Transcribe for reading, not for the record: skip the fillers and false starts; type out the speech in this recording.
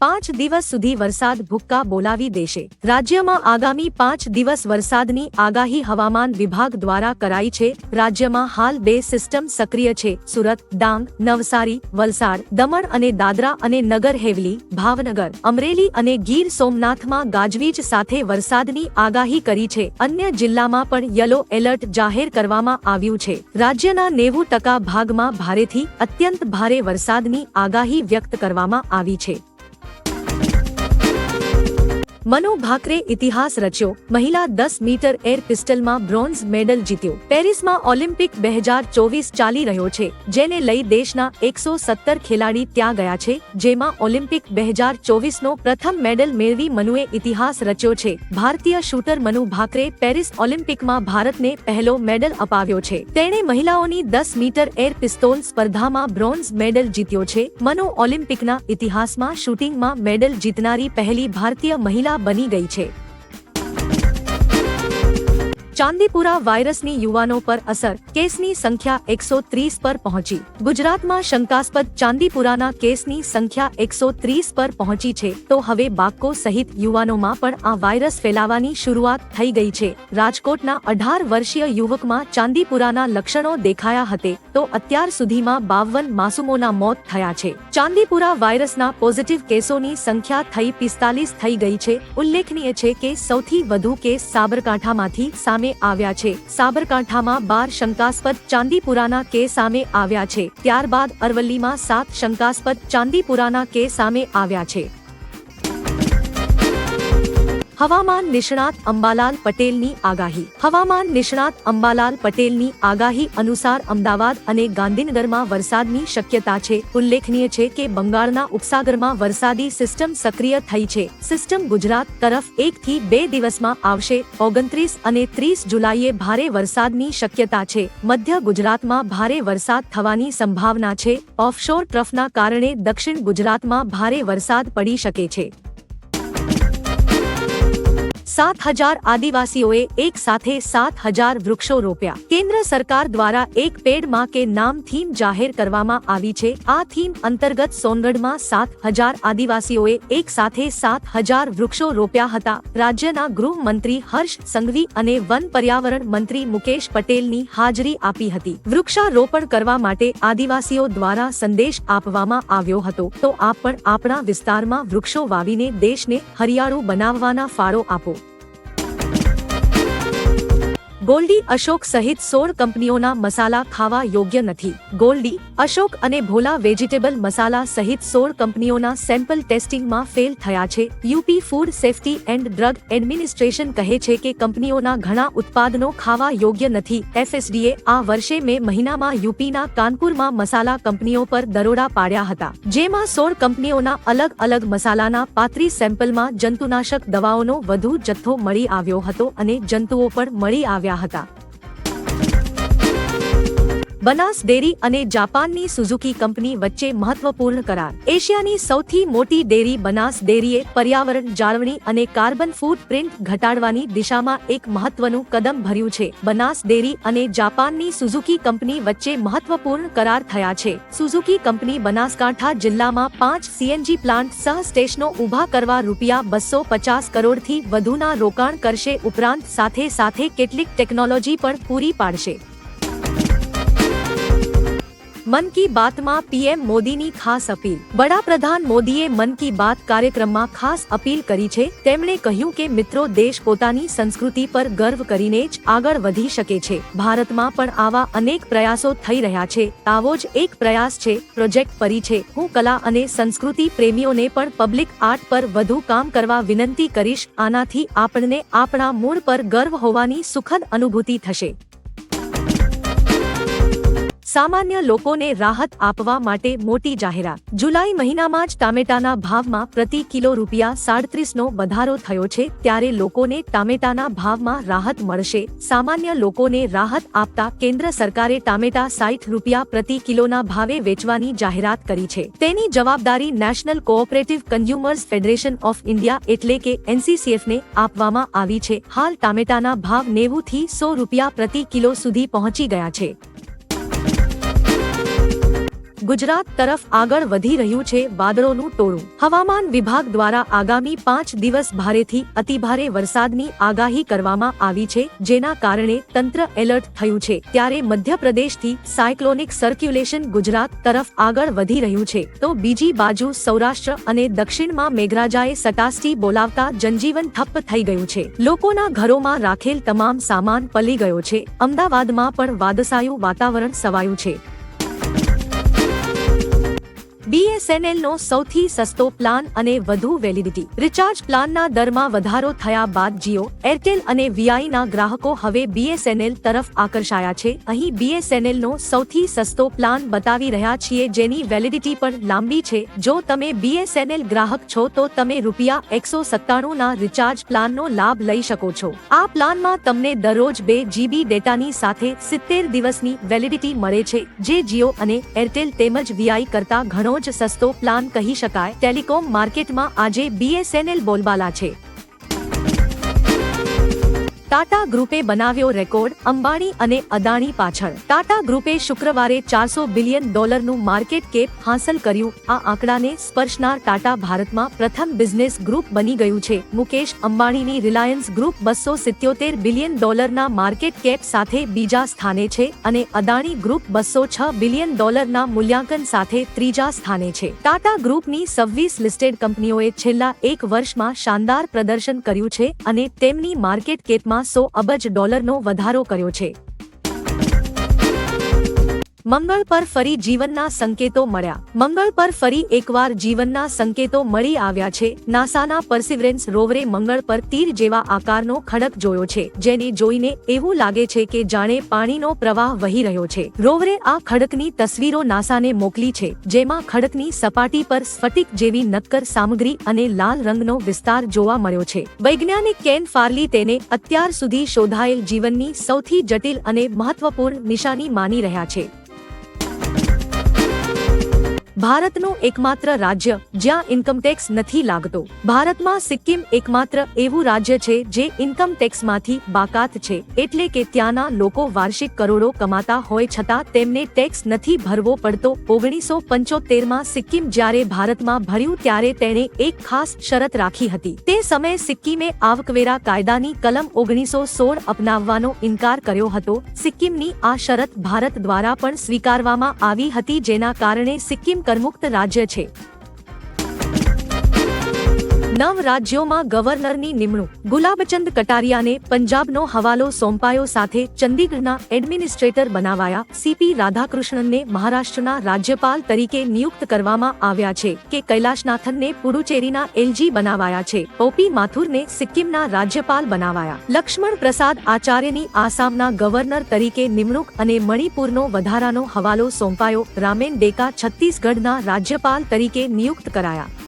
5 દિવસ સુધી વરસાદ ભૂક્કા બોલાવી દેશે। રાજ્યમાં આગામી 5 દિવસ વરસાદની આગાહી હવામાન વિભાગ દ્વારા કરાઈ છે। રાજ્યમાં હાલ 2 સિસ્ટમ સક્રિય છે। સુરત, ડાંગ, નવસારી, વલસાડ, દમણ અને દાદરા અને નગર હવેલી, ભાવનગર, અમરેલી અને ગીર સોમનાથમાં ગાજવીજ સાથે વરસાદની આગાહી કરી છે। અન્ય જિલ્લામાં પણ યલો એલર્ટ જાહેર કરવામાં આવ્યું છે। રાજ્યના 90% ભાગમાં ભારેથી અત્યંત ભારે વરસાદની આગાહી વ્યક્ત કરવામાં આવી છે। મનુ ભાકરે ઇતિહાસ રચ્યો। મહિલા 10 મીટર એર પિસ્ટલમાં બ્રોન્ઝ મેડલ જીત્યો। પેરિસમાં ઓલિમ્પિક 2024 ચાલી રહ્યો છે, જેને લઈ દેશના 117 ખેલાડી ત્યાં ગયા છે, જેમાં ઓલિમ્પિક 2024નો પ્રથમ મેડલ મેળવી મનુએ ઇતિહાસ રચ્યો છે। ભારતીય શૂટર મનુ ભાકરે પેરિસ ઓલિમ્પિકમાં ભારતને પહેલો મેડલ અપાવ્યો છે। તેણે મહિલાઓની 10 મીટર એર પિસ્તોલ સ્પર્ધામાં બ્રોન્ઝ મેડલ જીત્યો છે। મનુ ઓલિમ્પિકના ઇતિહાસમાં શૂટિંગમાં મેડલ જીતનારી પહેલી ભારતીય મહિલા બની ગઈ છે। ચાંદીપુરા વાયરસની યુવાનો પર અસર, કેસની સંખ્યા 130 પર પહોંચી। ગુજરાતમાં શંકાસ્પદ ચાંદીપુરાના કેસની સંખ્યા 130 પર પહોંચી છે, તો હવે બાળકો સહિત યુવાનોમાં પણ આ વાયરસ ફેલાવાની શરૂઆત થઈ ગઈ છે। રાજકોટના 18 વર્ષીય યુવકમાં ચાંદીપુરાના લક્ષણો દેખાયા હતા, તો અત્યાર સુધીમાં 52 માસૂમોના મોત થયા છે। ચાંદીપુરા વાયરસના પોઝિટિવ કેસોની સંખ્યા થઈ 45 થઈ ગઈ છે। ઉલ્લેખનીય છે કે સૌથી વધુ કેસ સાબરકાંઠામાંથી સામે આવ્યા છે। સાબરકાંઠામાં 12 શંકાસ્પદ ચાંદીપુરાના કેસ સામે આવ્યા છે। ત્યારબાદ અરવલ્લીમાં 7 શંકાસ્પદ ચાંદીપુરાના કેસ સામે આવ્યા છે। હવામાન નિષ્ણાત અંબાલાલ પટેલની આગાહી। હવામાન નિષ્ણાત અંબાલાલ પટેલની આગાહી અનુસાર અમદાવાદ અને ગાંધીનગરમાં વરસાદની શક્યતા છે। ઉલ્લેખનીય છે કે બંગાળના ઉપસાગરમાં વરસાદી સિસ્ટમ સક્રિય થઈ છે। સિસ્ટમ ગુજરાત તરફ 1 થી 2 દિવસમાં આવશે। 29 અને 30 જુલાઈએ ભારે વરસાદની શક્યતા છે। મધ્ય ગુજરાતમાં ભારે વરસાદ થવાની સંભાવના છે। ઓફશોર ટ્રફના કારણે દક્ષિણ ગુજરાતમાં ભારે વરસાદ પડી શકે છે। 7,000 આદિવાસીઓએ એક સાથે 7,000 વૃક્ષો રોપ્યા। કેન્દ્ર સરકાર દ્વારા એક પેડ માં કે નામ થીમ જાહેર કરવામાં આવી છે। આ થીમ અંતર્ગત સોનગઢમાં 7,000 આદિવાસીઓએ એક સાથે 7,000 વૃક્ષો રોપ્યા હતા। રાજ્યના ગૃહમંત્રી હર્ષ સંઘવી અને વન પર્યાવરણ મંત્રી મુકેશ પટેલની હાજરી આપી હતી। વૃક્ષારોપણ કરવા માટે આદિવાસીઓ દ્વારા સંદેશ આપવામાં આવ્યો હતો, તો આપ પણ આપણા વિસ્તારમાં વૃક્ષો વાવીને દેશને હરિયાળું બનાવવાના ફાળો આપો। ગોલ્ડી અશોક સહિત 16 કંપનીઓના મસાલા ખાવા યોગ્ય નથી। ગોલ્ડી, અશોક અને ભોલા વેજીટેબલ મસાલા સહિત 16 કંપનીઓના સેમ્પલ ટેસ્ટિંગમાં ફેલ થયા છે। UP food safety and drug administration કહે છે કે કંપનીઓના ઘણા ઉત્પાદનો ખાવા યોગ્ય નથી। એફએસડીએ આ વર્ષે મે મહિનામાં યુપીના કાનપુરમાં મસાલા કંપનીઓ પર દરોડા પાડ્યા હતા, જેમાં 16 કંપનીઓના અલગ અલગ મસાલાના 35 સેમ્પલમાં જંતુનાશક દવાઓનો વધુ જથ્થો મળી આવ્યો હતો અને જંતુઓ પણ મળી આવ્યા હતા। બનાસ ડેરી અને જાપાનની સુઝુકી કંપની વચ્ચે મહત્વપૂર્ણ કરાર। એશિયાની સૌથી મોટી ડેરી બનાસ ડેરીએ પર્યાવરણ જાળવણી અને કાર્બન ફૂટપ્રિન્ટ ઘટાડવાની દિશામાં એક મહત્વનું કદમ ભર્યું છે। બનાસ ડેરી અને જાપાનની સુઝુકી કંપની વચ્ચે મહત્વપૂર્ણ કરાર થયા છે। સુઝુકી કંપની બનાસકાંઠા જિલ્લામાં 5 સીએનજી પ્લાન્ટ સહ સ્ટેશનો ઊભા કરવા રૂપિયા 250 કરોડથી વધુના રોકાણ કરશે, ઉપરાંત સાથે સાથે કેટલીક ટેકનોલોજી પણ પૂરી પાડશે। મન કી બાતમાં પીએમ મોદીની ખાસ અપીલ। વડાપ્રધાન મોદીએ મન કી બાત કાર્યક્રમમાં ખાસ અપીલ કરી છે। તેમણે કહ્યું કે મિત્રો, દેશ પોતાની સંસ્કૃતિ પર ગર્વ કરીને જ આગળ વધી શકે છે। ભારતમાં પણ આવા અનેક પ્રયાસો થઈ રહ્યા છે। આવો જ એક પ્રયાસ છે પ્રોજેક્ટ પરી છે। હું કલા અને સંસ્કૃતિ પ્રેમીઓને પણ પબ્લિક આર્ટ પર વધુ કામ કરવા વિનંતી કરીશ। આનાથી આપણને આપણા મૂળ પર ગર્વ હોવાની સુખદ અનુભૂતિ થશે। સામાન્ય લોકોને રાહત આપવા માટે મોટી જાહેરાત। જુલાઈ મહિનામાં જ ટામેટાના ભાવમાં પ્રતિ કિલો રૂપિયા 37નો વધારો થયો છે, ત્યારે લોકોને ટામેટાના ભાવમાં રાહત મળશે। સામાન્ય લોકોને રાહત આપતા કેન્દ્ર સરકારે ટામેટા 60 રૂપિયા પ્રતિ કિલોના ભાવે વેચવાની જાહેરાત કરી છે। તેની જવાબદારી national cooperative consumers federation of India એટલે કે એનસીસીએફને આપવામાં આવી છે। હાલ ટામેટાના ભાવ 90 થી 100 રૂપિયા પ્રતિ કિલો સુધી પહોંચી ગયા છે। ગુજરાત તરફ આગળ વધી રહ્યું છે વાદળોનું ટોળું। હવામાન વિભાગ દ્વારા આગામી 5 દિવસ ભારેથી અતિભારે વરસાદની આગાહી કરવામાં આવી છે, જેના કારણે તંત્ર એલર્ટ થયું છે। ત્યારે મધ્યપ્રદેશથી સાયક્લોનિક સર્ક્યુલેશન ગુજરાત તરફ આગળ વધી રહ્યું છે, તો બીજી બાજુ સૌરાષ્ટ્ર અને દક્ષિણમાં મેઘરાજાએ સટાસટી બોલાવતા જનજીવન ઠપ્પ થઈ ગયું છે। લોકોના ઘરોમાં રાખેલ તમામ સામાન પલી ગયો છે। અમદાવાદમાં પણ વાદળછાયું વાતાવરણ સવાયું છે। BSNL નો સૌથી સસ્તો પ્લાન અને વધુ વેલિડિટી। રિચાર્જ પ્લાનના દરમાં વધારો થયા બાદ જીઓ, એરટેલ અને VI ના ગ્રાહકો હવે BSNL તરફ આકર્ષાયા છે। અહીં BSNL નો સૌથી સસ્તો પ્લાન બતાવી રહ્યા છીએ, જેની વેલિડિટી પણ લાંબી છે। જો તમે BSNL ગ્રાહક છો તો તમે ₹197 ના રિચાર્જ પ્લાનનો લાભ લઈ શકો છો। આ પ્લાનમાં તમને દરરોજ 2 GB ડેટાની સાથે 70 દિવસની વેલિડિટી મળે છે, જે જીઓ અને એરટેલ તેમજ VI કરતા ઘણો જ સસ્તો પ્લાન કહી શકાય। ટેલિકોમ માર્કેટમાં આજે BSNL બોલબાલા છે। ટાટા ગ્રુપે બનાવ્યો રેકોર્ડ, અંબાણી અને અદાણી પાછળ। ટાટા ગ્રુપે શુક્રવારે $400 બિલિયન માર્કેટ કેપ હાંસલ કર્યું। આ આંકડાને સ્પર્શનાર ટાટા ભારતમાં પ્રથમ બિઝનેસ ગ્રુપ બની ગયું છે। મુકેશ અંબાણીની રિલાયન્સ ગ્રુપ $277 બિલિયન ના માર્કેટ કેપ સાથે બીજા સ્થાને છે અને અદાણી ગ્રુપ $206 બિલિયન ના મૂલ્યાંકન સાથે ત્રીજા સ્થાને છે। ટાટા ગ્રુપની 26 લિસ્ટેડ કંપનીઓએ છેલ્લા એક વર્ષમાં શાનદાર પ્રદર્શન કર્યું છે અને તેમની માર્કેટ કેપમાં $100 અબજ નો વધારો કર્યો છે। મંગળ પર ફરી જીવનના સંકેતો મળ્યા। મંગળ પર ફરી એકવાર જીવનના સંકેતો મળી આવ્યા છે। નાસાના પર્સિવરન્સ રોવરે મંગળ પર તીર જેવા આકારનો ખડક જોયો છે, જેને જોઈને એવું લાગે છે કે જાણે પાણીનો પ્રવાહ વહી રહ્યો છે। રોવરે આ ખડકની તસવીરો નાસાને મોકલી છે, જેમાં ખડકની સપાટી પર સ્ફટિક જેવી નક્કર સામગ્રી અને લાલ રંગનો વિસ્તાર જોવા મળ્યો છે। વૈજ્ઞાનિક કેન ફાર્લી તેને અત્યાર સુધી શોધાયેલ જીવનની સૌથી જટિલ અને મહત્વપૂર્ણ નિશાની માની રહ્યા છે। ભારતનું એકમાત્ર રાજ્ય જ્યાં ઇન્કમટેક્સ નથી લાગતો। ભારતમાં સિક્કિમ એકમાત્ર એવું રાજ્ય છે જે ઇન્કમ ટેક્સમાંથી બાકાત છે, એટલે કે ત્યાંના લોકો વાર્ષિક કરોડો કમાતા હોય છતાં તેમને ટેક્સ નથી ભરવો પડતો। 1975માં સિક્કિમ જ્યારે ભારતમાં ભર્યું ત્યારે તેણે એક ખાસ શરત રાખી હતી। તે સમયે સિક્કિમે આવકવેરા કાયદાની કલમ 1916 અપનાવવાનો ઇનકાર કર્યો હતો। સિક્કિમની આ શરત ભારત દ્વારા પણ સ્વીકારવામાં આવી હતી, જેના કારણે સિક્કિમ કરમુક્ત રાજ્ય છે। 9 રાજ્યોમાં ગવર્નરની નિમણૂક। ગુલાબચંદ કટારિયાને પંજાબનો હવાલો સોંપાયો, સાથે ચંદીગઢના એડમિનિસ્ટ્રેટર બનાવાયા। CP રાધાકૃષ્ણનને મહારાષ્ટ્રના રાજ્યપાલ તરીકે નિયુક્ત કરવામાં આવ્યા છે કે કૈલાશનાથનને પુડુચેરીના LG બનાવાયા છે। OP માથુરને સિક્કિમના રાજ્યપાલ બનાવાયા। લક્ષ્મણ પ્રસાદ આચાર્યની આસામના ગવર્નર તરીકે નિમણૂક અને મણિપુરનો વધારાનો હવાલો સોંપાયો। રામેન ડેકા છત્તીસગઢના રાજ્યપાલ તરીકે નિયુક્ત કરાયા।